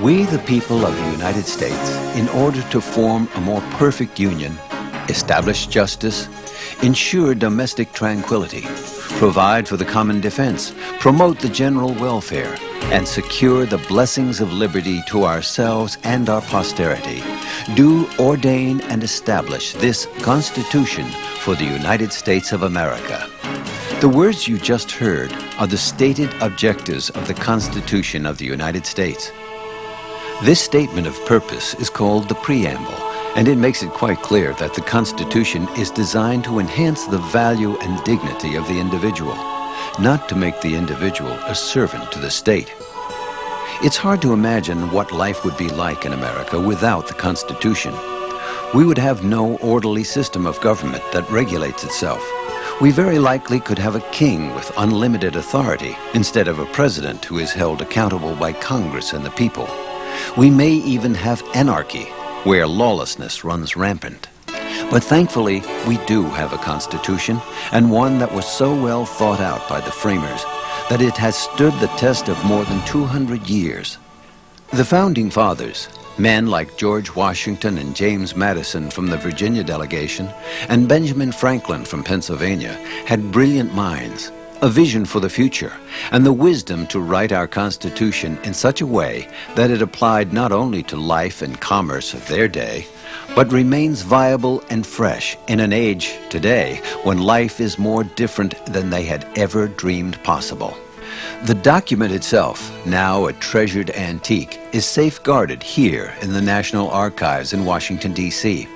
We, the people of the United States, in order to form a more perfect union, establish justice, ensure domestic tranquility, provide for the common defense, promote the general welfare, and secure the blessings of liberty to ourselves and our posterity, do ordain and establish this Constitution for the United States of America. The words you just heard are the stated objectives of the Constitution of the United States. This statement of purpose is called the preamble, and it makes it quite clear that the Constitution is designed to enhance the value and dignity of the individual, not to make the individual a servant to the state. It's hard to imagine what life would be like in America without the Constitution. We would have no orderly system of government that regulates itself. We very likely could have a king with unlimited authority instead of a president who is held accountable by Congress and the people. We may even have anarchy, where lawlessness runs rampant. But thankfully, we do have a Constitution, and one that was so well thought out by the framers that it has stood the test of more than 200 years. The Founding Fathers, men like George Washington and James Madison from the Virginia delegation, and Benjamin Franklin from Pennsylvania, had brilliant minds, a vision for the future, and the wisdom to write our Constitution in such a way that it applied not only to life and commerce of their day, but remains viable and fresh in an age today when life is more different than they had ever dreamed possible. The document itself, now a treasured antique, is safeguarded here in the National Archives in Washington, D.C.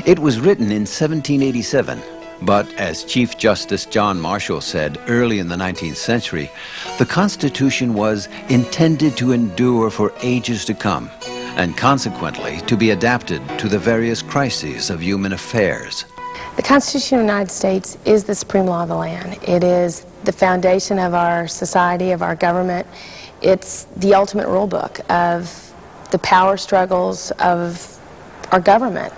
It was written in 1787, but as Chief Justice John Marshall said early in the 19th century, the Constitution was intended to endure for ages to come, and consequently to be adapted to the various crises of human affairs. The Constitution of the United States is the supreme law of the land. It is the foundation of our society, of our government. It's the ultimate rule book of the power struggles of our government.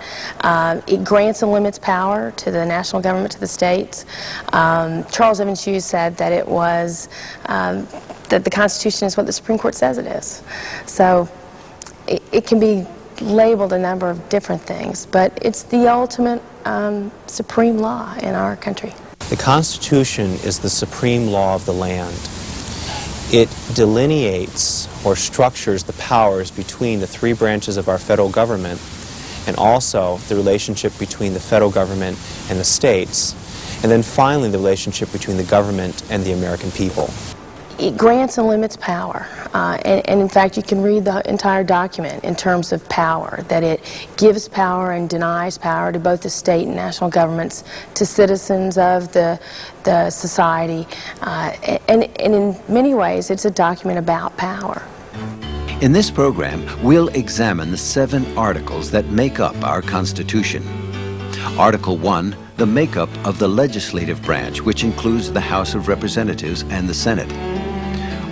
It grants and limits power to the national government, to the states. Charles Evans Hughes said that it was, that the Constitution is what the Supreme Court says it is. So it can be labeled a number of different things, but it's the ultimate supreme law in our country. The Constitution is the supreme law of the land. It delineates or structures the powers between the three branches of our federal government, and also the relationship between the federal government and the states, and then finally the relationship between the government and the American people. It grants and limits power, and in fact you can read the entire document in terms of power, that it gives power and denies power to both the state and national governments, to citizens of the society, and in many ways it's a document about power. In this program, we'll examine the 7 articles that make up our Constitution. Article 1, the makeup of the legislative branch, which includes the House of Representatives and the Senate.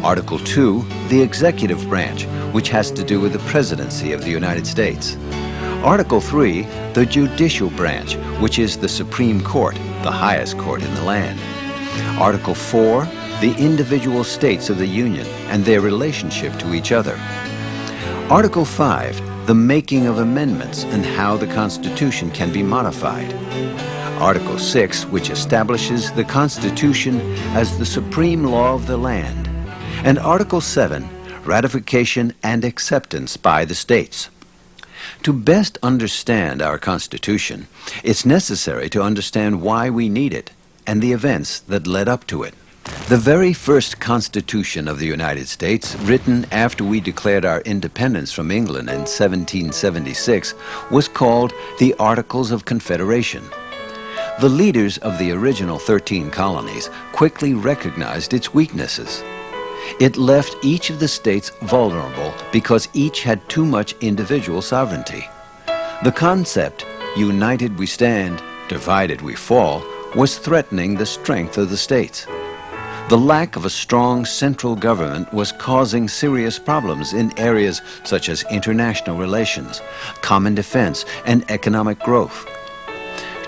Article 2, the executive branch, which has to do with the presidency of the United States. Article 3, the judicial branch, which is the Supreme Court, the highest court in the land. Article 4, the individual states of the Union and their relationship to each other. Article 5, the making of amendments and how the Constitution can be modified. Article 6, which establishes the Constitution as the supreme law of the land. And Article 7, ratification and acceptance by the states. To best understand our Constitution, it's necessary to understand why we need it and the events that led up to it. The very first Constitution of the United States, written after we declared our independence from England in 1776, was called the Articles of Confederation. The leaders of the original 13 colonies quickly recognized its weaknesses. It left each of the states vulnerable because each had too much individual sovereignty. The concept, united we stand, divided we fall, was threatening the strength of the states. The lack of a strong central government was causing serious problems in areas such as international relations, common defense, and economic growth.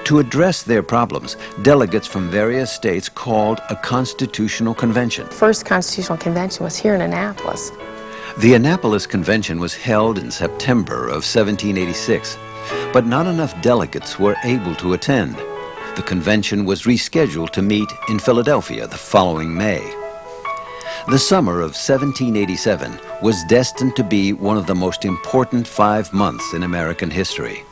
To address their problems, delegates from various states called a constitutional convention. The first constitutional convention was here in Annapolis. The Annapolis Convention was held in September of 1786, but not enough delegates were able to attend. The convention was rescheduled to meet in Philadelphia the following May. The summer of 1787 was destined to be one of the most important 5 months in American history.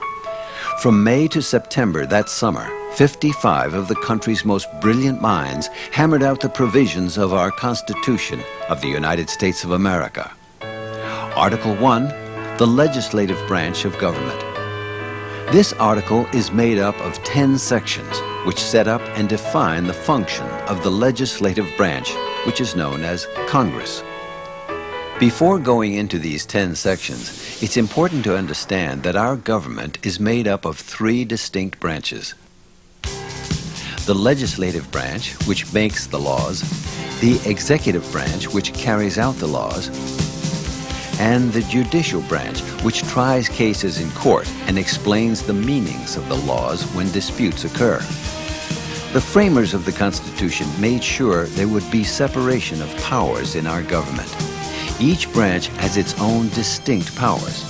From May to September that summer, 55 of the country's most brilliant minds hammered out the provisions of our Constitution of the United States of America. Article 1, the legislative branch of government. This article is made up of 10 sections which set up and define the function of the legislative branch, which is known as Congress. Before going into these 10 sections, it's important to understand that our government is made up of 3 distinct branches. The legislative branch, which makes the laws, the executive branch, which carries out the laws, and the judicial branch, which tries cases in court and explains the meanings of the laws when disputes occur. The framers of the Constitution made sure there would be separation of powers in our government. Each branch has its own distinct powers.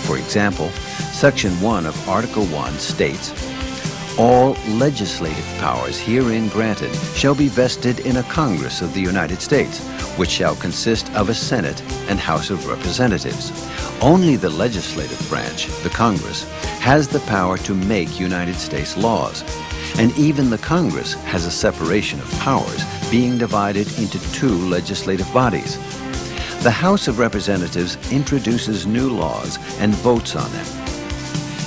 For example, Section 1 of Article 1 states, "All legislative powers herein granted shall be vested in a Congress of the United States, which shall consist of a Senate and House of Representatives. Only the legislative branch, the Congress, has the power to make United States laws. And even the Congress has a separation of powers, being divided into 2 legislative bodies. The House of Representatives introduces new laws and votes on them.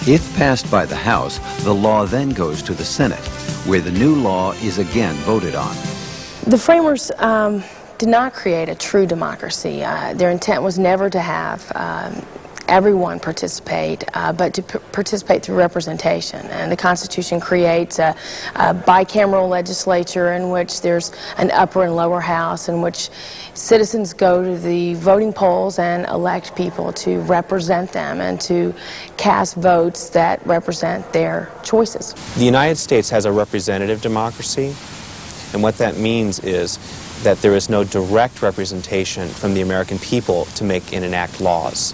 If passed by the House, the law then goes to the Senate, where the new law is again voted on." The framers did not create a true democracy. Their intent was never to have everyone participate, but to participate through representation. And the Constitution creates a bicameral legislature in which there's an upper and lower house, in which citizens go to the voting polls and elect people to represent them and to cast votes that represent their choices. The United States has a representative democracy, and what that means is that there is no direct representation from the American people to make and enact laws.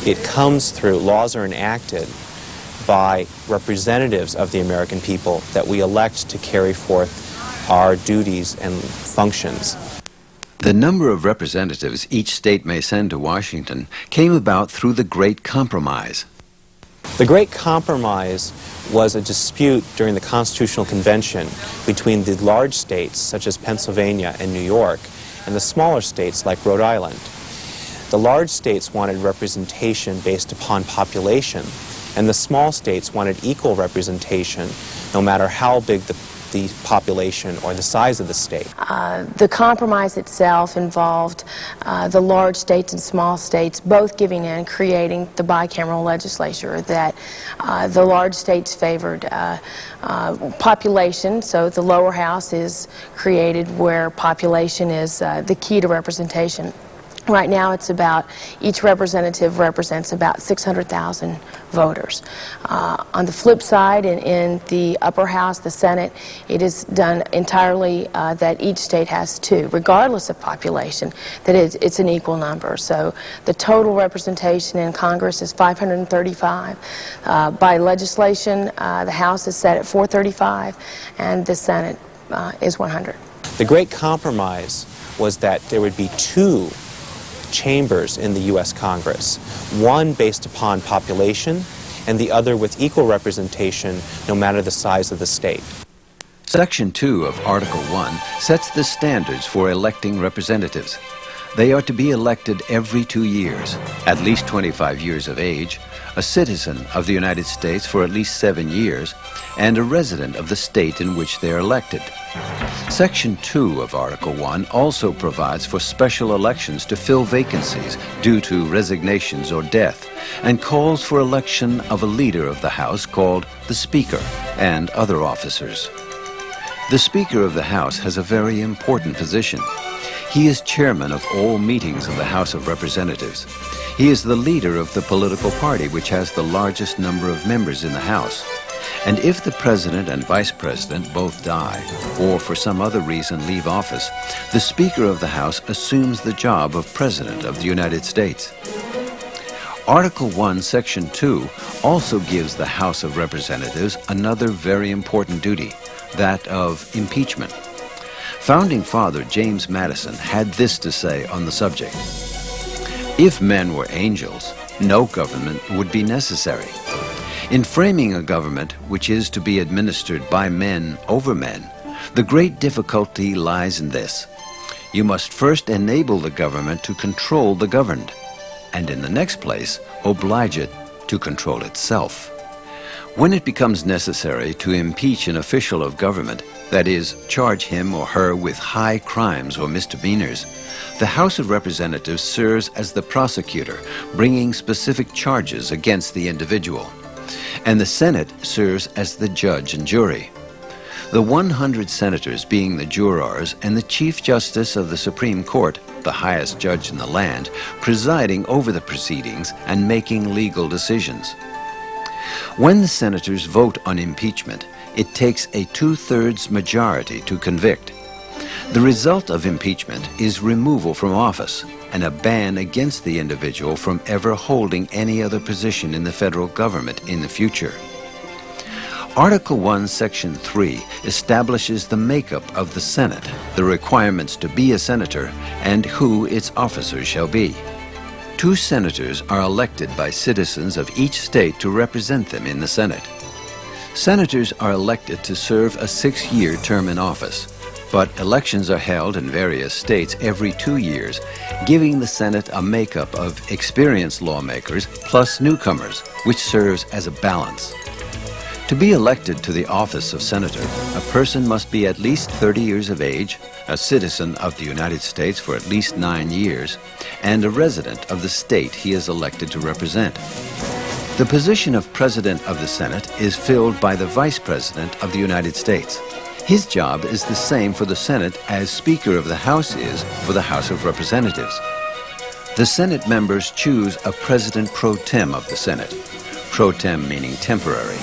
It comes through, laws are enacted by representatives of the American people that we elect to carry forth our duties and functions. The number of representatives each state may send to Washington came about through the Great Compromise. The Great Compromise was a dispute during the Constitutional Convention between the large states, such as Pennsylvania and New York, and the smaller states like Rhode Island. The large states wanted representation based upon population, and the small states wanted equal representation no matter how big the population or the size of the state. The compromise itself involved the large states and small states both giving in, creating the bicameral legislature, that the large states favored population, so the lower house is created where population is the key to representation. Right now it's about, each representative represents about 600,000 voters. On the flip side, in the upper house, the Senate, it is done entirely that each state has 2, regardless of population, that it's an equal number. So the total representation in Congress is 535. By legislation, the House is set at 435, and the Senate is 100. The Great Compromise was that there would be 2 chambers in the U.S. Congress, one based upon population and the other with equal representation no matter the size of the state. Section 2 of Article 1 sets the standards for electing representatives. They are to be elected every 2 years, at least 25 years of age, a citizen of the United States for at least 7 years, and a resident of the state in which they are elected. Section 2 of Article 1 also provides for special elections to fill vacancies due to resignations or death, and calls for election of a leader of the House called the Speaker and other officers. The Speaker of the House has a very important position. He is chairman of all meetings of the House of Representatives. He is the leader of the political party which has the largest number of members in the House. And if the president and vice president both die, or for some other reason leave office, the Speaker of the House assumes the job of President of the United States. Article 1, Section 2 also gives the House of Representatives another very important duty, that of impeachment. Founding Father James Madison had this to say on the subject: "If men were angels, no government would be necessary. In framing a government which is to be administered by men over men, the great difficulty lies in this: you must first enable the government to control the governed, and in the next place, oblige it to control itself. When it becomes necessary to impeach an official of government, that is, charge him or her with high crimes or misdemeanors, the House of Representatives serves as the prosecutor, bringing specific charges against the individual, and the Senate serves as the judge and jury. The 100 senators being the jurors and the Chief Justice of the Supreme Court, the highest judge in the land, presiding over the proceedings and making legal decisions. When the senators vote on impeachment, it takes a 2/3 majority to convict. The result of impeachment is removal from office and a ban against the individual from ever holding any other position in the federal government in the future. Article 1, Section 3 establishes the makeup of the Senate, the requirements to be a senator, and who its officers shall be. 2 senators are elected by citizens of each state to represent them in the Senate. Senators are elected to serve a 6-year term in office, but elections are held in various states every 2 years, giving the Senate a makeup of experienced lawmakers plus newcomers, which serves as a balance. To be elected to the office of senator, a person must be at least 30 years of age, a citizen of the United States for at least 9 years, and a resident of the state he is elected to represent. The position of President of the Senate is filled by the Vice President of the United States. His job is the same for the Senate as Speaker of the House is for the House of Representatives. The Senate members choose a President pro tem of the Senate, pro tem meaning temporary.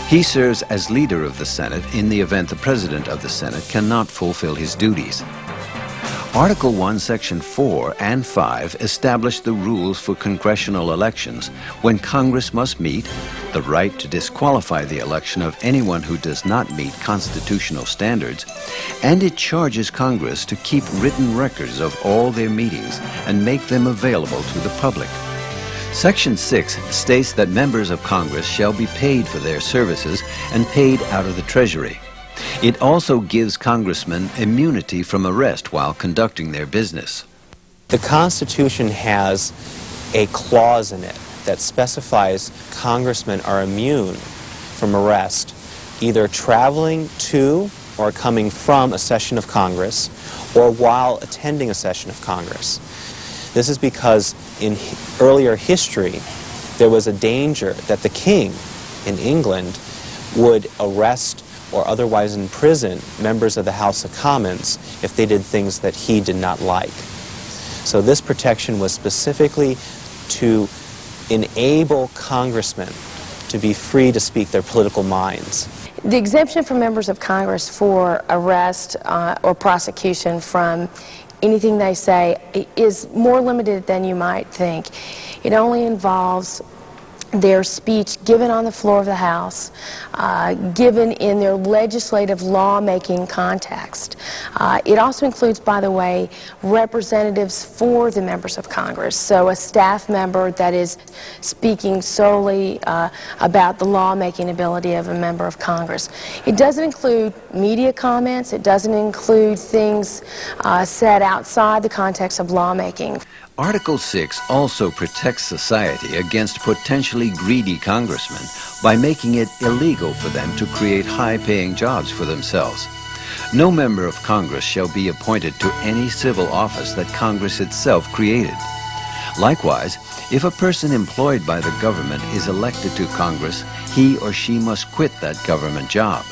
He serves as leader of the Senate in the event the President of the Senate cannot fulfill his duties. Article 1, Section 4 and 5 establish the rules for congressional elections when Congress must meet, the right to disqualify the election of anyone who does not meet constitutional standards, and it charges Congress to keep written records of all their meetings and make them available to the public. Section 6 states that members of Congress shall be paid for their services and paid out of the Treasury. It also gives congressmen immunity from arrest while conducting their business. The Constitution has a clause in it that specifies congressmen are immune from arrest, either traveling to or coming from a session of Congress or while attending a session of Congress. This is because in earlier history, there was a danger that the king in England would arrest or otherwise imprison members of the House of Commons if they did things that he did not like. So this protection was specifically to enable congressmen to be free to speak their political minds. The exemption for members of Congress for arrest or prosecution from anything they say is more limited than you might think. It only involves their speech given on the floor of the House, given in their legislative lawmaking context. It also includes, by the way, representatives for the members of Congress. So a staff member that is speaking solely about the lawmaking ability of a member of Congress. It doesn't include media comments. It doesn't include things said outside the context of lawmaking. Article 6 also protects society against potentially greedy congressmen by making it illegal for them to create high-paying jobs for themselves. No member of Congress shall be appointed to any civil office that Congress itself created. Likewise, if a person employed by the government is elected to Congress, he or she must quit that government job.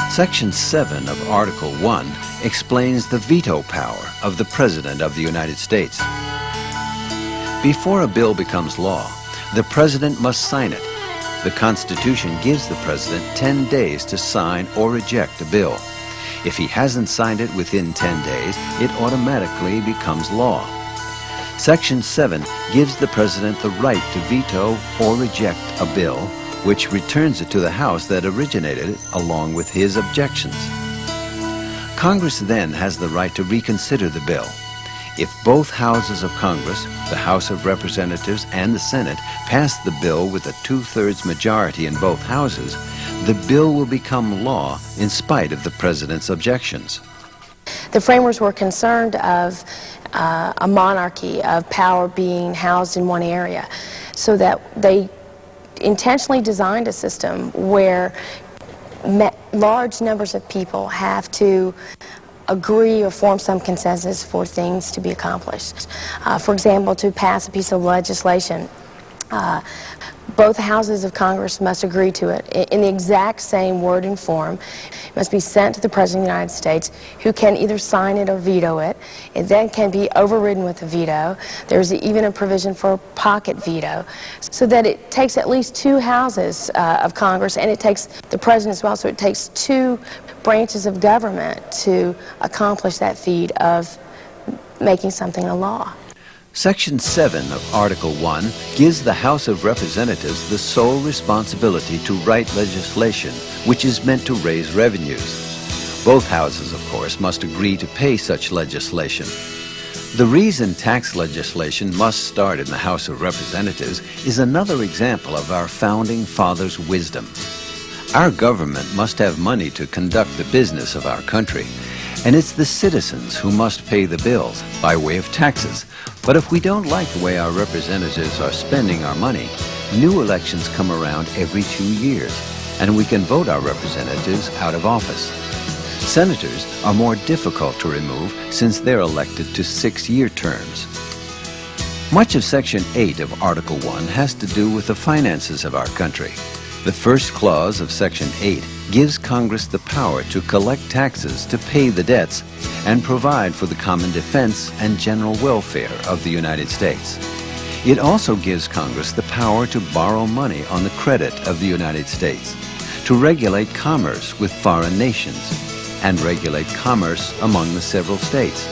Section 7 of Article 1 explains the veto power of the President of the United States. Before a bill becomes law, the President must sign it. The Constitution gives the President 10 days to sign or reject a bill. If he hasn't signed it within 10 days, it automatically becomes law. Section 7 gives the President the right to veto or reject a bill, which returns it to the House that originated it along with his objections. Congress then has the right to reconsider the bill. If both houses of Congress, the House of Representatives and the Senate, pass the bill with a 2/3 majority in both houses, the bill will become law in spite of the President's objections. The framers were concerned of a monarchy of power being housed in one area, so that they intentionally designed a system where large numbers of people have to agree or form some consensus for things to be accomplished. For example, to pass a piece of legislation, both houses of Congress must agree to it in the exact same word and form. It must be sent to the President of the United States, who can either sign it or veto it. It then can be overridden with a veto. There's even a provision for a pocket veto, so that it takes at least two houses of Congress, and it takes the President as well, so it takes two branches of government to accomplish that feat of making something a law. Section 7 of Article 1 gives the House of Representatives the sole responsibility to write legislation which is meant to raise revenues. Both houses, of course, must agree to pay such legislation. The reason tax legislation must start in the House of Representatives is another example of our Founding Fathers' wisdom. Our government must have money to conduct the business of our country, and it's the citizens who must pay the bills by way of taxes. But if we don't like the way our representatives are spending our money, new elections come around every 2 years, and we can vote our representatives out of office. Senators are more difficult to remove since they're elected to 6-year terms. Much of Section 8 of Article 1 has to do with the finances of our country. The first clause of Section 8 gives Congress the power to collect taxes to pay the debts and provide for the common defense and general welfare of the United States. It also gives Congress the power to borrow money on the credit of the United States, to regulate commerce with foreign nations, and regulate commerce among the several states.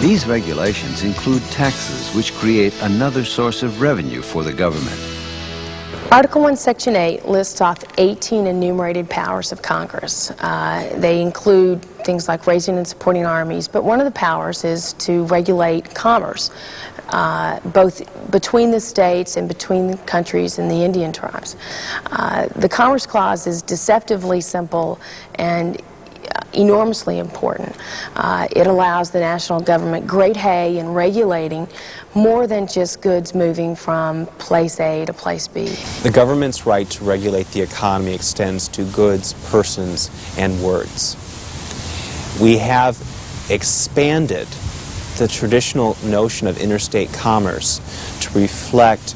These regulations include taxes which create another source of revenue for the government. Article 1, Section 8 lists off 18 enumerated powers of Congress. They include things like raising and supporting armies, but one of the powers is to regulate commerce, both between the states and between the countries and the Indian tribes. The Commerce Clause is deceptively simple and enormously important. It allows the national government great hay in regulating more than just goods moving from place A to place B. The government's right to regulate the economy extends to goods, persons, and words. We have expanded the traditional notion of interstate commerce to reflect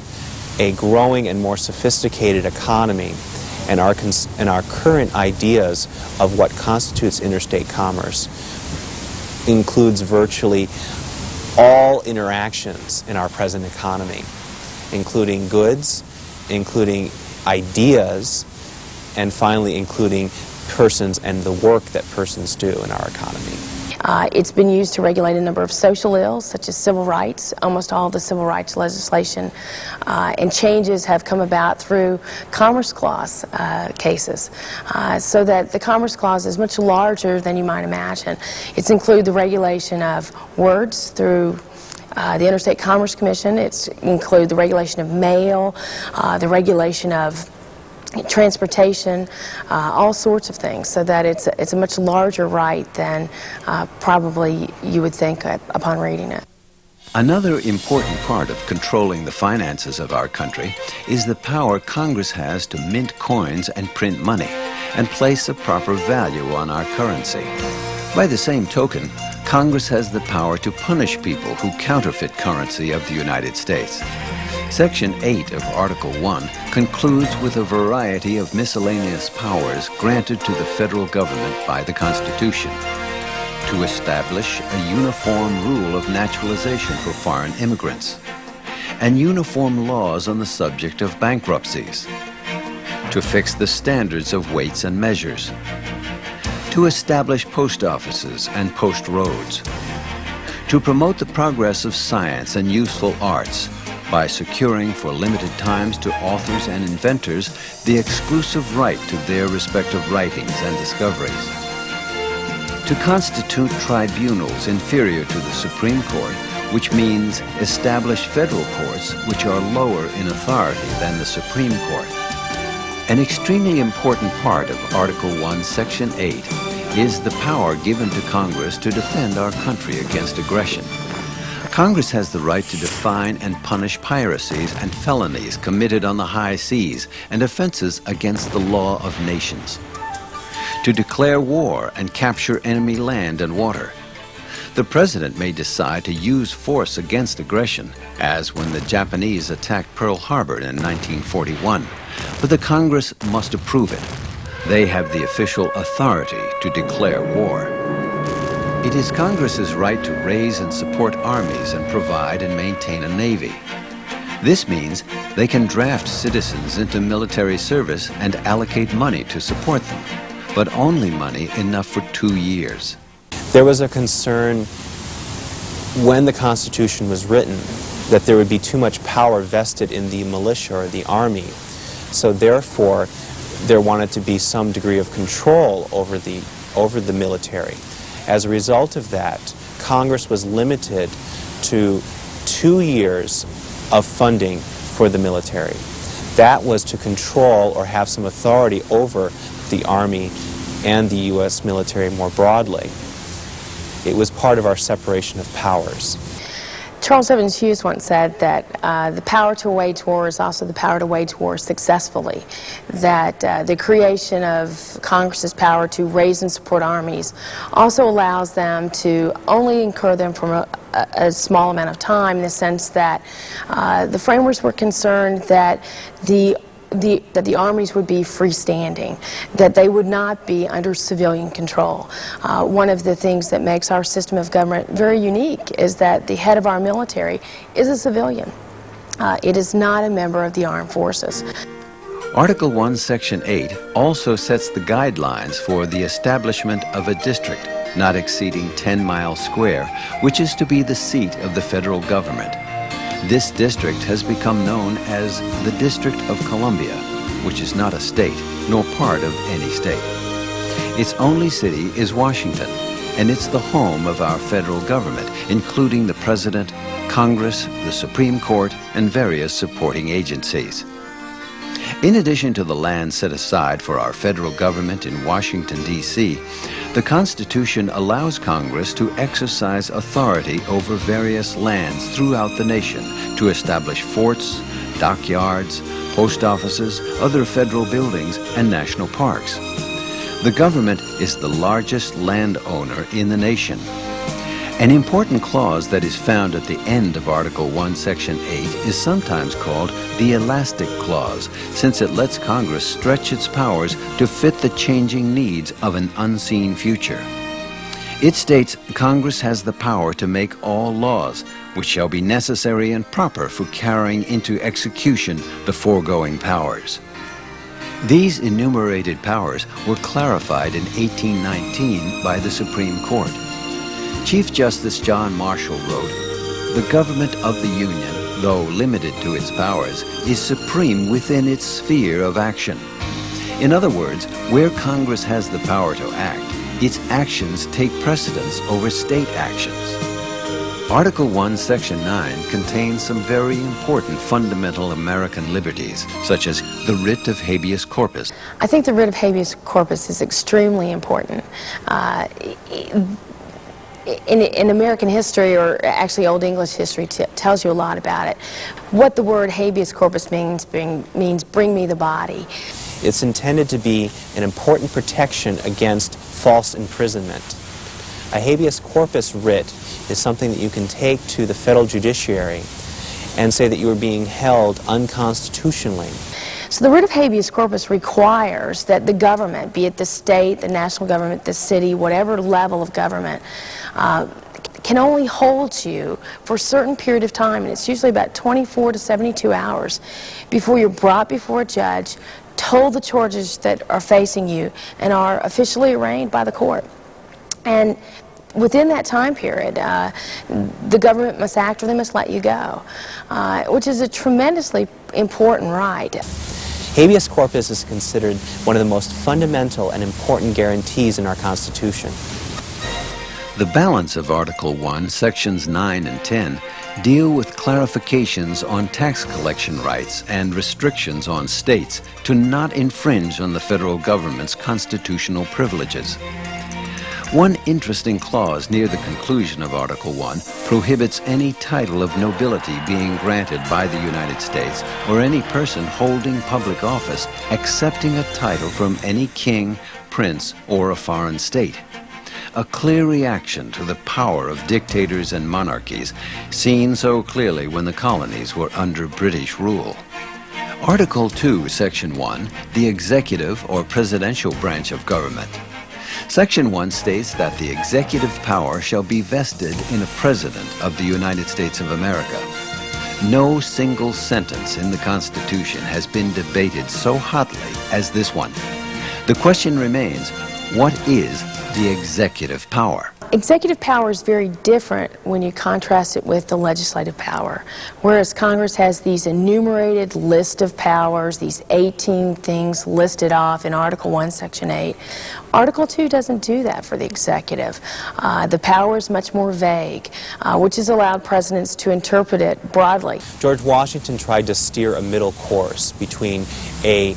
a growing and more sophisticated economy, and our current ideas of what constitutes interstate commerce includes virtually all interactions in our present economy, including goods, including ideas, and finally including persons and the work that persons do in our economy. It's been used to regulate a number of social ills, such as civil rights. Almost all of the civil rights legislation and changes have come about through Commerce Clause cases, so that the Commerce Clause is much larger than you might imagine. It's include the regulation of words through the Interstate Commerce Commission. It's include the regulation of mail, the regulation of transportation, all sorts of things, so that it's a much larger right than probably you would think upon reading it. Another important part of controlling the finances of our country is the power Congress has to mint coins and print money and place a proper value on our currency. By the same token, Congress has the power to punish people who counterfeit currency of the United States. Section 8 of Article 1 concludes with a variety of miscellaneous powers granted to the federal government by the Constitution: to establish a uniform rule of naturalization for foreign immigrants, and uniform laws on the subject of bankruptcies, to fix the standards of weights and measures, to establish post offices and post roads, to promote the progress of science and useful arts by securing for limited times to authors and inventors the exclusive right to their respective writings and discoveries, to constitute tribunals inferior to the Supreme Court, which means establish federal courts which are lower in authority than the Supreme Court. An extremely important part of Article 1, Section 8 is the power given to Congress to defend our country against aggression. Congress has the right to define and punish piracies and felonies committed on the high seas and offenses against the law of nations, to declare war and capture enemy land and water. The President may decide to use force against aggression, as when the Japanese attacked Pearl Harbor in 1941, but the Congress must approve it. They have the official authority to declare war. It is Congress's right to raise and support armies and provide and maintain a navy. This means they can draft citizens into military service and allocate money to support them, but only money enough for 2 years. There was a concern when the Constitution was written that there would be too much power vested in the militia or the army. So therefore, there wanted to be some degree of control over the military. As a result of that, Congress was limited to 2 years of funding for the military. That was to control or have some authority over the Army and the U.S. military more broadly. It was part of our separation of powers. Charles Evans Hughes once said that the power to wage war is also the power to wage war successfully, that the creation of Congress's power to raise and support armies also allows them to only incur them for a small amount of time, in the sense that the framers were concerned that the armies would be freestanding, that they would not be under civilian control. One of the things that makes our system of government very unique is that the head of our military is a civilian. It is not a member of the armed forces. Article 1, Section 8 also sets the guidelines for the establishment of a district not exceeding 10 miles square, which is to be the seat of the federal government. This district has become known as the District of Columbia, which is not a state, nor part of any state. Its only city is Washington, and it's the home of our federal government, including the President, Congress, the Supreme Court, and various supporting agencies. In addition to the land set aside for our federal government in Washington, D.C., the Constitution allows Congress to exercise authority over various lands throughout the nation to establish forts, dockyards, post offices, other federal buildings, and national parks. The government is the largest landowner in the nation. An important clause that is found at the end of Article 1, Section 8 is sometimes called the elastic clause, since it lets Congress stretch its powers to fit the changing needs of an unseen future. It states Congress has the power to make all laws which shall be necessary and proper for carrying into execution the foregoing powers. These enumerated powers were clarified in 1819 by the Supreme Court. Chief Justice John Marshall wrote, "The government of the Union, though limited to its powers, is supreme within its sphere of action." In other words, where Congress has the power to act, its actions take precedence over state actions. Article 1, Section 9 contains some very important fundamental American liberties, such as the writ of habeas corpus. I think the writ of habeas corpus is extremely important. In American history, or actually Old English history, tells you a lot about it. What the word habeas corpus means bring me the body. It's intended to be an important protection against false imprisonment. A habeas corpus writ is something that you can take to the federal judiciary and say that you are being held unconstitutionally. So the writ of habeas corpus requires that the government, be it the state, the national government, the city, whatever level of government, can only hold you for a certain period of time, and it's usually about 24 to 72 hours, before you're brought before a judge, told the charges that are facing you and are officially arraigned by the court. And within that time period, the government must act or they must let you go, which is a tremendously important right. Habeas corpus is considered one of the most fundamental and important guarantees in our Constitution. The balance of Article 1, Sections 9 and 10 deal with clarifications on tax collection rights and restrictions on states to not infringe on the federal government's constitutional privileges. One interesting clause near the conclusion of Article 1 prohibits any title of nobility being granted by the United States or any person holding public office accepting a title from any king, prince, or a foreign state. A clear reaction to the power of dictators and monarchies, seen so clearly when the colonies were under British rule. Article 2, Section 1, the executive or presidential branch of government. Section 1 states that the executive power shall be vested in a President of the United States of America. No single sentence in the Constitution has been debated so hotly as this one. The question remains, what is the executive power? Executive power is very different when you contrast it with the legislative power. Whereas Congress has these enumerated list of powers, these 18 things listed off in Article 1, Section 8, Article 2 doesn't do that for the executive. The power is much more vague, which has allowed presidents to interpret it broadly. George Washington tried to steer a middle course between a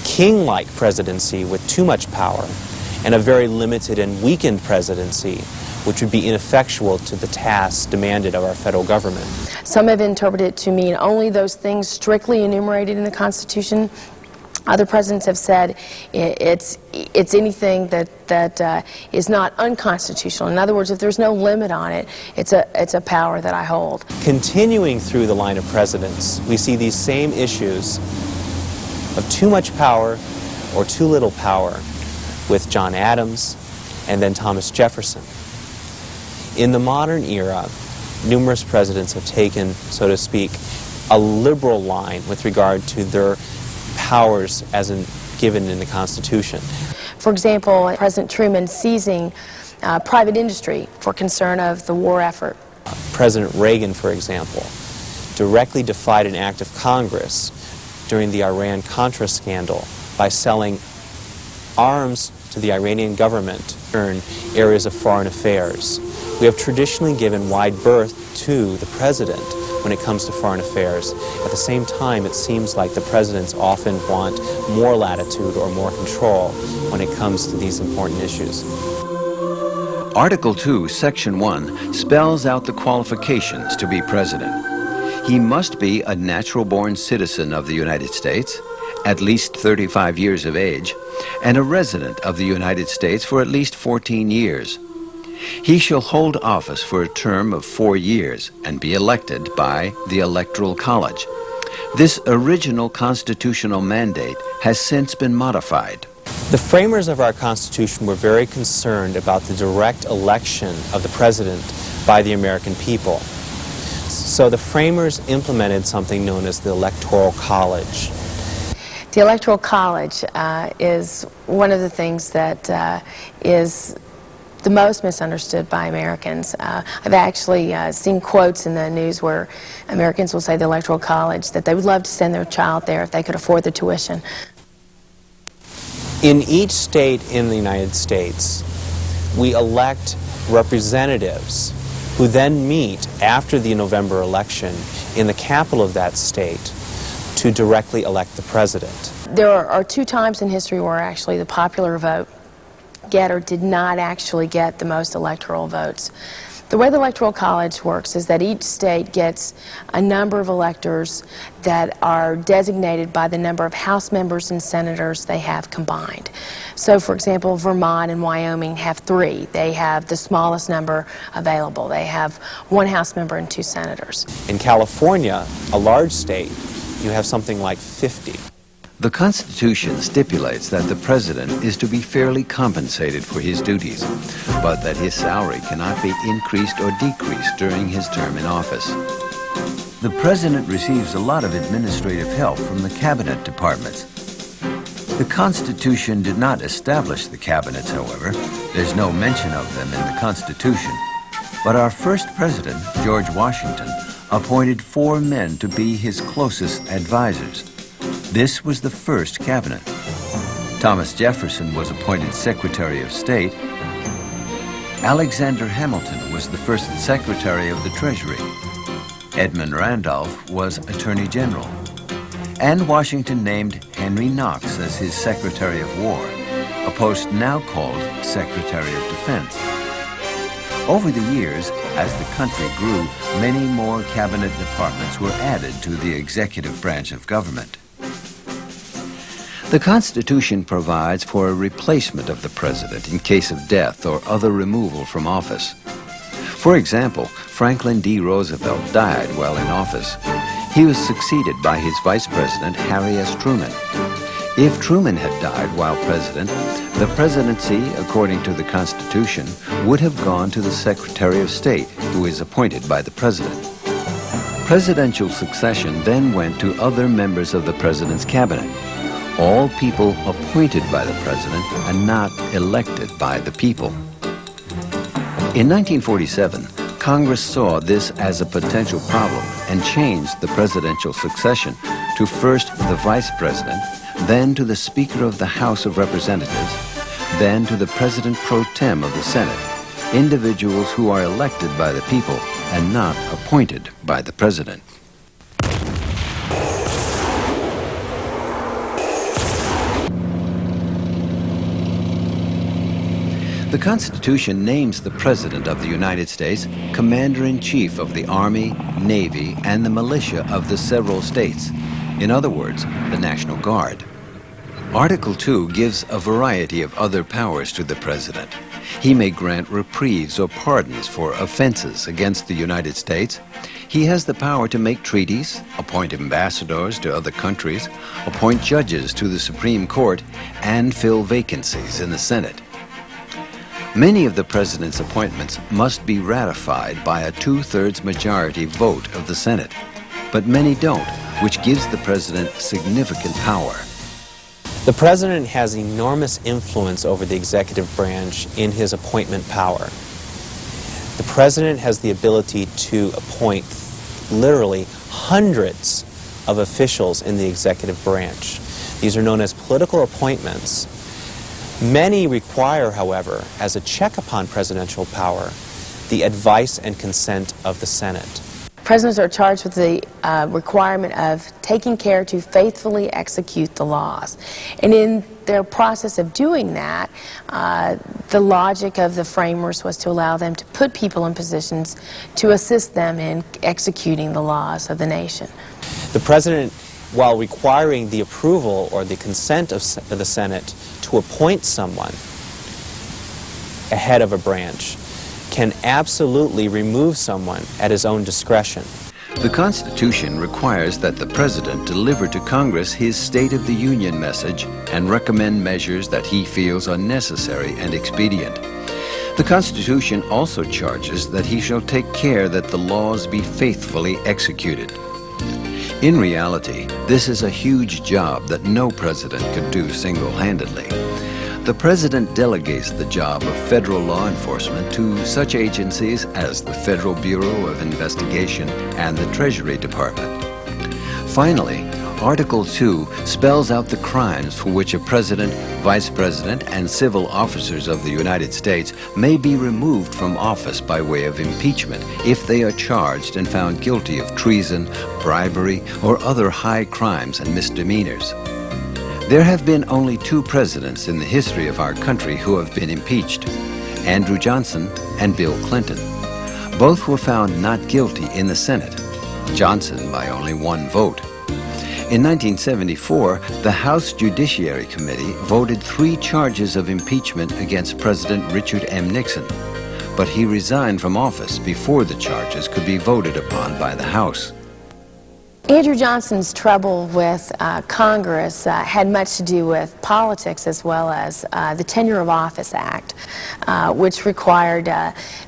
king-like presidency with too much power and a very limited and weakened presidency, which would be ineffectual to the tasks demanded of our federal government. Some have interpreted it to mean only those things strictly enumerated in the Constitution. Other presidents have said it's anything that is not unconstitutional. In other words, if there's no limit on it, it's a power that I hold. Continuing through the line of presidents, we see these same issues of too much power or too little power with John Adams and then Thomas Jefferson. In the modern era, numerous presidents have taken, so to speak, a liberal line with regard to their powers as given in the Constitution. For example, President Truman seizing private industry for concern of the war effort. President Reagan, for example, directly defied an act of Congress during the Iran-Contra scandal by selling arms to the Iranian government in areas of foreign affairs. We have traditionally given wide berth to the president when it comes to foreign affairs. At the same time, it seems like the presidents often want more latitude or more control when it comes to these important issues. Article 2, Section 1 spells out the qualifications to be president. He must be a natural-born citizen of the United States, at least 35 years of age, and a resident of the United States for at least 14 years. He shall hold office for a term of 4 years and be elected by the Electoral College. This original constitutional mandate has since been modified. The framers of our Constitution were very concerned about the direct election of the president by the American people. So the framers implemented something known as the Electoral College. The Electoral College is one of the things that is the most misunderstood by Americans. I've actually seen quotes in the news where Americans will say the Electoral College that they would love to send their child there if they could afford the tuition. In each state in the United States, we elect representatives who then meet after the November election in the capital of that state to directly elect the president. There are two times in history where actually the popular vote getter did not actually get the most electoral votes. The way the Electoral College works is that each state gets a number of electors that are designated by the number of House members and senators they have combined. So, for example, Vermont and Wyoming have 3. They have the smallest number available. They have 1 House member and 2 senators. In California, a large state, you have something like 50. The Constitution stipulates that the President is to be fairly compensated for his duties, but that his salary cannot be increased or decreased during his term in office. The President receives a lot of administrative help from the cabinet departments. The Constitution did not establish the cabinets, however. There's no mention of them in the Constitution. But our first president, George Washington, appointed 4 men to be his closest advisors. This was the first cabinet. Thomas Jefferson was appointed Secretary of State. Alexander Hamilton was the first Secretary of the Treasury. Edmund Randolph was Attorney General. And Washington named Henry Knox as his Secretary of War, a post now called Secretary of Defense. Over the years, as the country grew, many more cabinet departments were added to the executive branch of government. The Constitution provides for a replacement of the president in case of death or other removal from office. For example, Franklin D. Roosevelt died while in office. He was succeeded by his vice president, Harry S. Truman. If Truman had died while president, the presidency, according to the Constitution, would have gone to the Secretary of State, who is appointed by the president. Presidential succession then went to other members of the president's cabinet, all people appointed by the president and not elected by the people. In 1947, Congress saw this as a potential problem and changed the presidential succession to first the vice president, then to the Speaker of the House of Representatives, then to the President pro tem of the Senate, individuals who are elected by the people and not appointed by the president. The Constitution names the President of the United States Commander-in-Chief of the Army, Navy, and the militia of the several states. In other words, the National Guard. Article 2 gives a variety of other powers to the President. He may grant reprieves or pardons for offenses against the United States. He has the power to make treaties, appoint ambassadors to other countries, appoint judges to the Supreme Court, and fill vacancies in the Senate. Many of the President's appointments must be ratified by a 2/3 majority vote of the Senate, but many don't, which gives the President significant power. The President has enormous influence over the executive branch in his appointment power. The President has the ability to appoint literally hundreds of officials in the executive branch. These are known as political appointments. Many require, however, as a check upon presidential power, the advice and consent of the Senate. Presidents are charged with the requirement of taking care to faithfully execute the laws. And in their process of doing that, the logic of the framers was to allow them to put people in positions to assist them in executing the laws of the nation. The President, while requiring the approval or the consent of the Senate to appoint someone ahead of a branch, can absolutely remove someone at his own discretion. The Constitution requires that the President deliver to Congress his State of the Union message and recommend measures that he feels are necessary and expedient. The Constitution also charges that he shall take care that the laws be faithfully executed. In reality, this is a huge job that no president could do single-handedly. The President delegates the job of federal law enforcement to such agencies as the Federal Bureau of Investigation and the Treasury Department. Finally, Article 2 spells out the crimes for which a president, vice president, and civil officers of the United States may be removed from office by way of impeachment if they are charged and found guilty of treason, bribery, or other high crimes and misdemeanors. There have been only 2 presidents in the history of our country who have been impeached, Andrew Johnson and Bill Clinton. Both were found not guilty in the Senate, Johnson by only 1 vote. In 1974, the House Judiciary Committee voted 3 charges of impeachment against President Richard M. Nixon, but he resigned from office before the charges could be voted upon by the House. Andrew Johnson's trouble with Congress had much to do with politics as well as the Tenure of Office Act, which required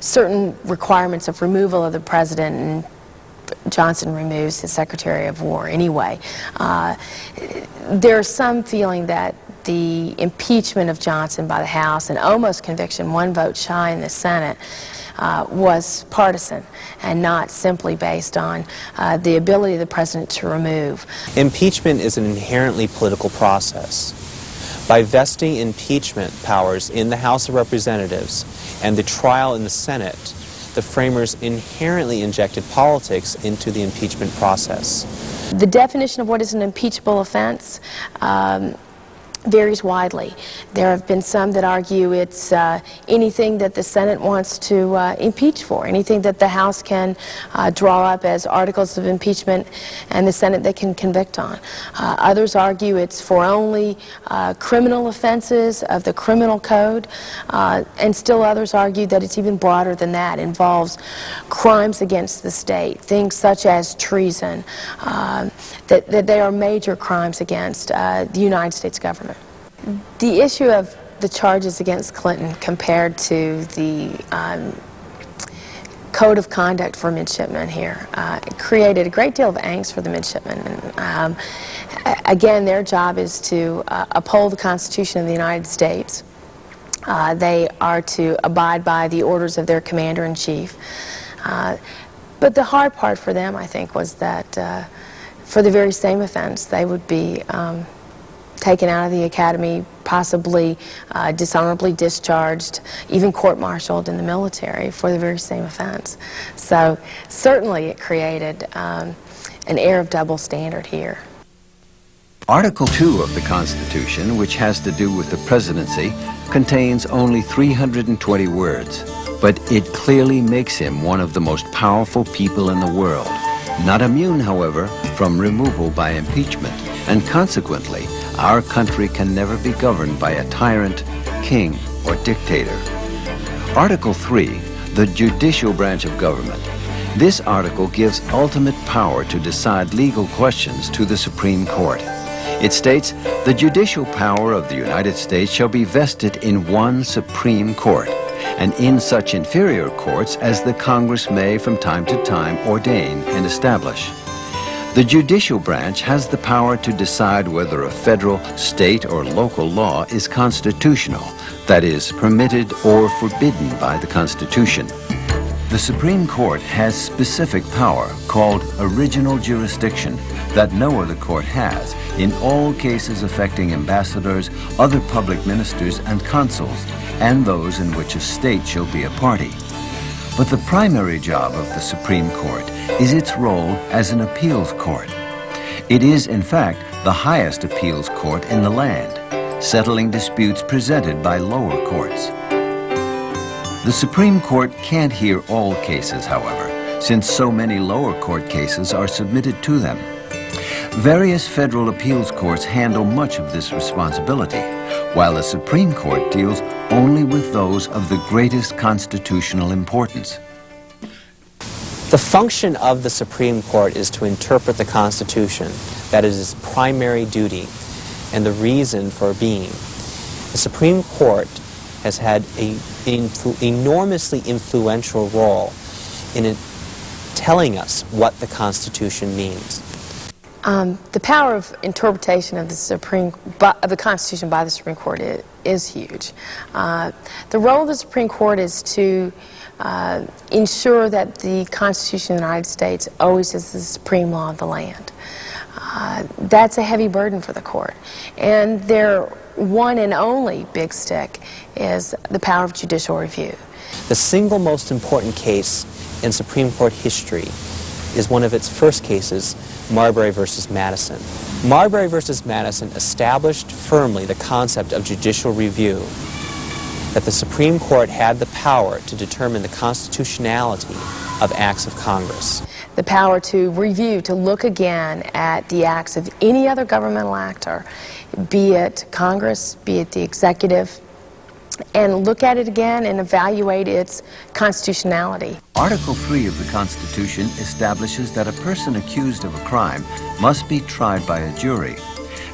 certain requirements of removal of the president, and Johnson removes his Secretary of War anyway. There's some feeling that the impeachment of Johnson by the House and almost conviction, 1 vote shy in the Senate, was partisan and not simply based on the ability of the president to remove. Impeachment is an inherently political process. By vesting impeachment powers in the House of Representatives and the trial in the Senate, the framers inherently injected politics into the impeachment process. The definition of what is an impeachable offense varies widely. There have been some that argue it's anything that the Senate wants to impeach for, anything that the House can draw up as articles of impeachment and the Senate that can convict on. Others argue it's for only criminal offenses of the criminal code, and still others argue that it's even broader than that, involves crimes against the state, things such as treason, that they are major crimes against the United States government. The issue of the charges against Clinton compared to the code of conduct for midshipmen here created a great deal of angst for the midshipmen. And, again, their job is to uphold the Constitution of the United States. They are to abide by the orders of their commander-in-chief. But the hard part for them, I think, was that for the very same offense, they would be taken out of the academy, possibly dishonorably discharged, even court-martialed in the military for the very same offense. So certainly it created an air of double standard here. Article 2 of the Constitution, which has to do with the presidency, contains only 320 words, but it clearly makes him one of the most powerful people in the world. Not immune, however, from removal by impeachment, and consequently, our country can never be governed by a tyrant, king, or dictator. Article 3, the judicial branch of government. This article gives ultimate power to decide legal questions to the Supreme Court. It states, the judicial power of the United States shall be vested in one Supreme Court, and in such inferior courts as the Congress may from time to time ordain and establish. The judicial branch has the power to decide whether a federal, state, or local law is constitutional, that is, permitted or forbidden by the Constitution. The Supreme Court has specific power called original jurisdiction that no other court has in all cases affecting ambassadors, other public ministers, and consuls, and those in which a state shall be a party. But the primary job of the Supreme Court is its role as an appeals court. It is, in fact, the highest appeals court in the land, settling disputes presented by lower courts. The Supreme Court can't hear all cases, however, since so many lower court cases are submitted to them. Various federal appeals courts handle much of this responsibility, while the Supreme Court deals only with those of the greatest constitutional importance. The function of the Supreme Court is to interpret the Constitution. That is its primary duty and the reason for being. The Supreme Court has had an enormously influential role in telling us what the Constitution means. The power of interpretation of the Constitution by the Supreme Court is huge. The role of the Supreme Court is to ensure that the Constitution of the United States always is the supreme law of the land. That's a heavy burden for the court. And their one and only big stick is the power of judicial review. The single most important case in Supreme Court history is one of its first cases, Marbury versus Madison. Marbury versus Madison established firmly the concept of judicial review, that the Supreme Court had the power to determine the constitutionality of acts of Congress. The power to review, to look again at the acts of any other governmental actor, be it Congress, be it the executive, and look at it again and evaluate its constitutionality. Article 3 of the Constitution establishes that a person accused of a crime must be tried by a jury,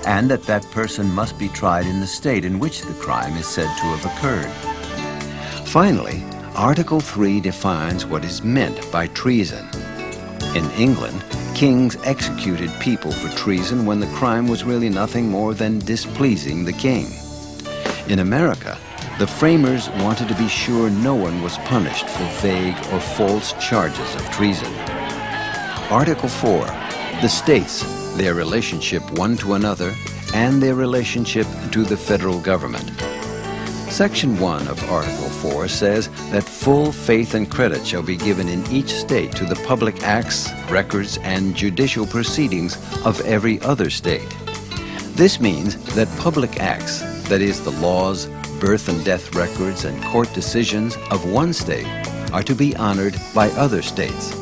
and that that person must be tried in the state in which the crime is said to have occurred. Finally, Article 3 defines what is meant by treason. In England, kings executed people for treason when the crime was really nothing more than displeasing the king. In America, the framers wanted to be sure no one was punished for vague or false charges of treason. Article 4, the states, their relationship one to another, and their relationship to the federal government. Section 1 of Article 4 says that full faith and credit shall be given in each state to the public acts, records, and judicial proceedings of every other state. This means that public acts, that is, the laws, birth and death records, and court decisions of one state, are to be honored by other states.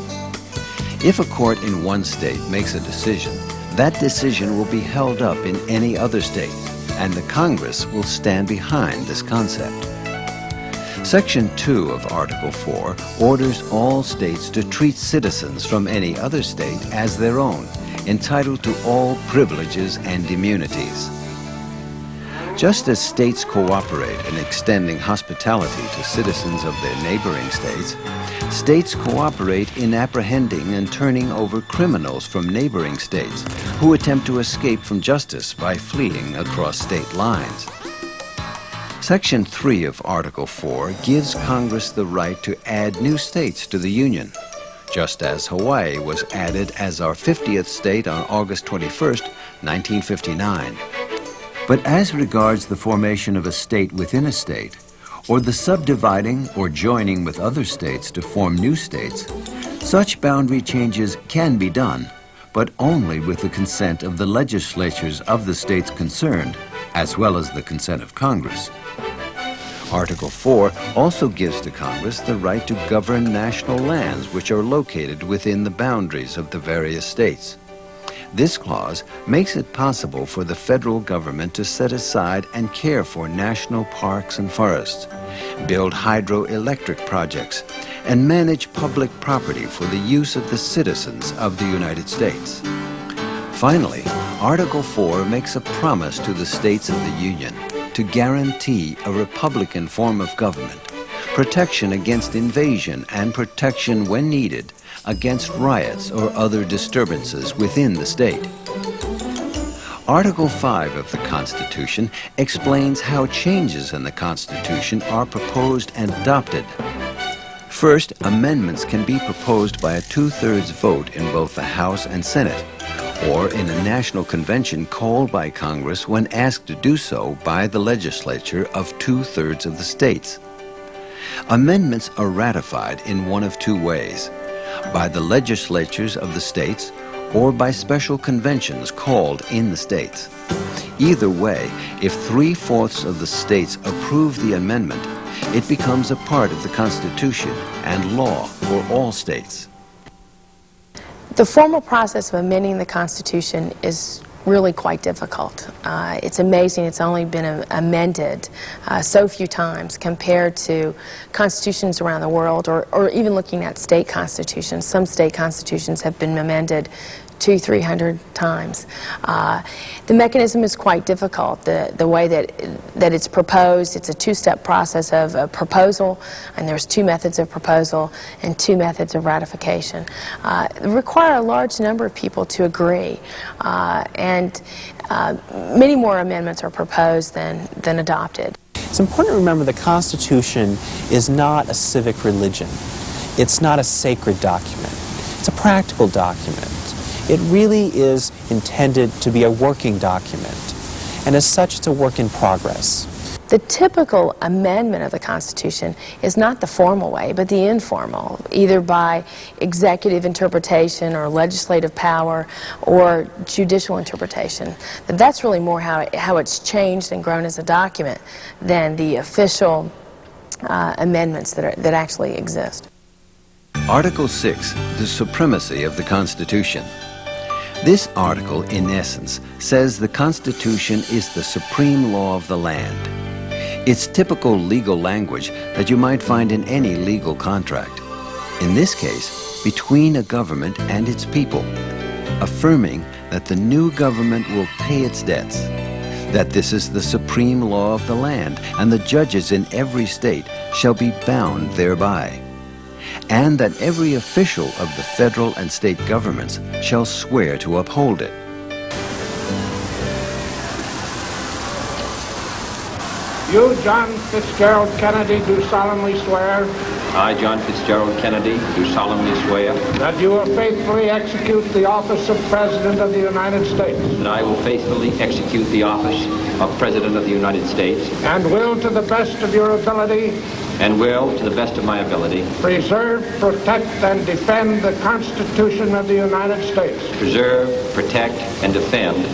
If a court in one state makes a decision, that decision will be held up in any other state, and the Congress will stand behind this concept. Section 2 of Article 4 orders all states to treat citizens from any other state as their own, entitled to all privileges and immunities. Just as states cooperate in extending hospitality to citizens of their neighboring states, states cooperate in apprehending and turning over criminals from neighboring states who attempt to escape from justice by fleeing across state lines. Section 3 of Article 4 gives Congress the right to add new states to the Union, just as Hawaii was added as our 50th state on August 21st, 1959. But as regards the formation of a state within a state, or the subdividing or joining with other states to form new states, such boundary changes can be done, but only with the consent of the legislatures of the states concerned, as well as the consent of Congress. Article 4 also gives to Congress the right to govern national lands which are located within the boundaries of the various states. This clause makes it possible for the federal government to set aside and care for national parks and forests, build hydroelectric projects, and manage public property for the use of the citizens of the United States. Finally, Article 4 makes a promise to the states of the Union to guarantee a republican form of government, protection against invasion, and protection, when needed, against riots or other disturbances within the state. Article 5 of the Constitution explains how changes in the Constitution are proposed and adopted. First, amendments can be proposed by a two-thirds vote in both the House and Senate, or in a national convention called by Congress when asked to do so by the legislature of two-thirds of the states. Amendments are ratified in one of two ways: by the legislatures of the states or by special conventions called in the states. Either way, if 3/4 of the states approve the amendment, it becomes a part of the Constitution and law for all states. The formal process of amending the Constitution is really quite difficult. It's amazing it's only been amended so few times compared to constitutions around the world, or even looking at state constitutions. Some state constitutions have been amended 200-300 times. The mechanism is quite difficult. The way that it's proposed, it's a two-step process of a proposal, and there's two methods of proposal and two methods of ratification. It requires a large number of people to agree, and many more amendments are proposed than adopted. It's important to remember the Constitution is not a civic religion. It's not a sacred document. It's a practical document. It really is intended to be a working document, and as such, it's a work in progress. The typical amendment of the Constitution is not the formal way, but the informal, either by executive interpretation or legislative power or judicial interpretation. That's really more how it's changed and grown as a document than the official amendments that actually exist. Article 6, the supremacy of the Constitution. This article, in essence, says the Constitution is the supreme law of the land. It's typical legal language that you might find in any legal contract. In this case, between a government and its people, affirming that the new government will pay its debts, that this is the supreme law of the land, and the judges in every state shall be bound thereby, and that every official of the federal and state governments shall swear to uphold it. You, John Fitzgerald Kennedy, do solemnly swear I, John Fitzgerald Kennedy, do solemnly swear that you will faithfully execute the office of President of the United States that I will faithfully execute the office of President of the United States and will, to the best of your ability, and will, to the best of my ability, preserve, protect, and defend the Constitution of the United States. preserve, protect, and defend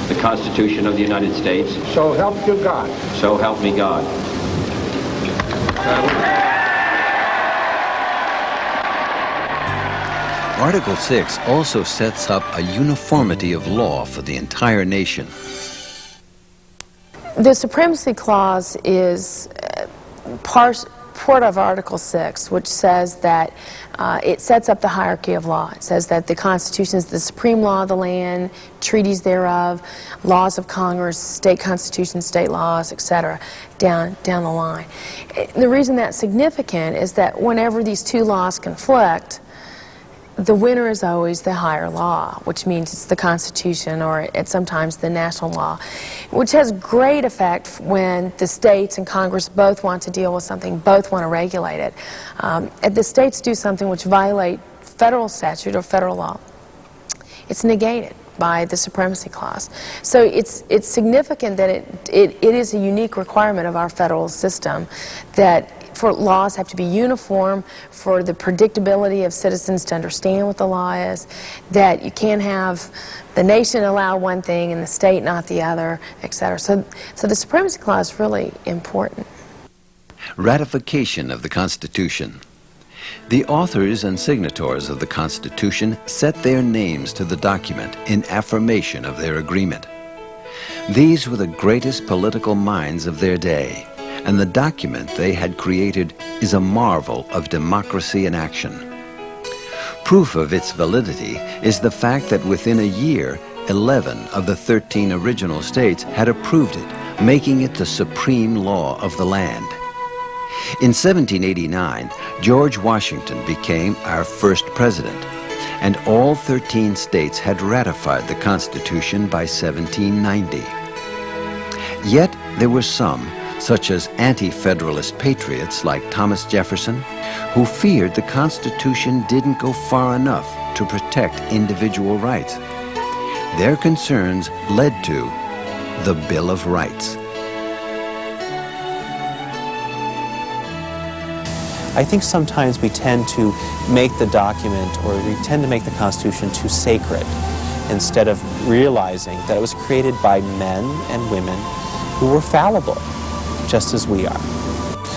the Constitution of the United States. So help you God. So help me God. Article 6 also sets up a uniformity of law for the entire nation. The Supremacy Clause is part of Article 6, which says that it sets up the hierarchy of law. It says that the Constitution is the supreme law of the land, treaties thereof, laws of Congress, state constitutions, state laws, etc., down the line. The reason that's significant is that whenever these two laws conflict, the winner is always the higher law, which means it's the Constitution or it's sometimes the national law, which has great effect when the states and Congress both want to deal with something, both want to regulate it. If the states do something which violate federal statute or federal law, it's negated by the Supremacy Clause. So it's significant that it is a unique requirement of our federal system that for laws have to be uniform, for the predictability of citizens to understand what the law is, that you can't have the nation allow one thing and the state not the other, etc. So the Supremacy Clause is really important. Ratification of the Constitution. The authors and signatories of the Constitution set their names to the document in affirmation of their agreement. These were the greatest political minds of their day, and the document they had created is a marvel of democracy in action. Proof of its validity is the fact that within a year, 11 of the 13 original states had approved it, making it the supreme law of the land. In 1789, George Washington became our first president, and all 13 states had ratified the Constitution by 1790. Yet there were some, such as anti-federalist patriots like Thomas Jefferson, who feared the Constitution didn't go far enough to protect individual rights. Their concerns led to the Bill of Rights. I think sometimes we tend to make the document, or we tend to make the Constitution too sacred, instead of realizing that it was created by men and women who were fallible, just as we are.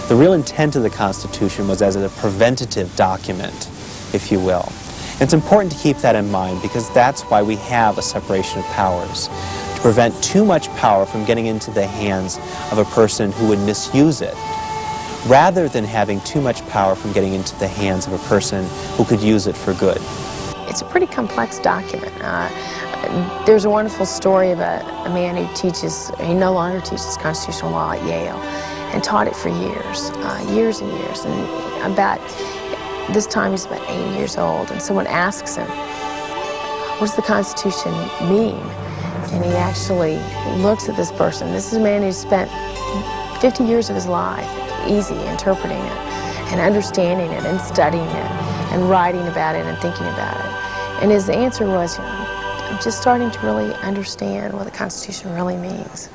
The real intent of the Constitution was as a preventative document, if you will. And it's important to keep that in mind because that's why we have a separation of powers, to prevent too much power from getting into the hands of a person who would misuse it, rather than having too much power from getting into the hands of a person who could use it for good. It's a pretty complex document. There's a wonderful story of a man who he no longer teaches constitutional law at Yale, and taught it for years, years and years. And about this time he's about 80 years old, and someone asks him, what does the Constitution mean? And he actually looks at this person. This is a man who spent 50 years of his life easy interpreting it and understanding it and studying it and writing about it and thinking about it. And his answer was, I'm just starting to really understand what the Constitution really means.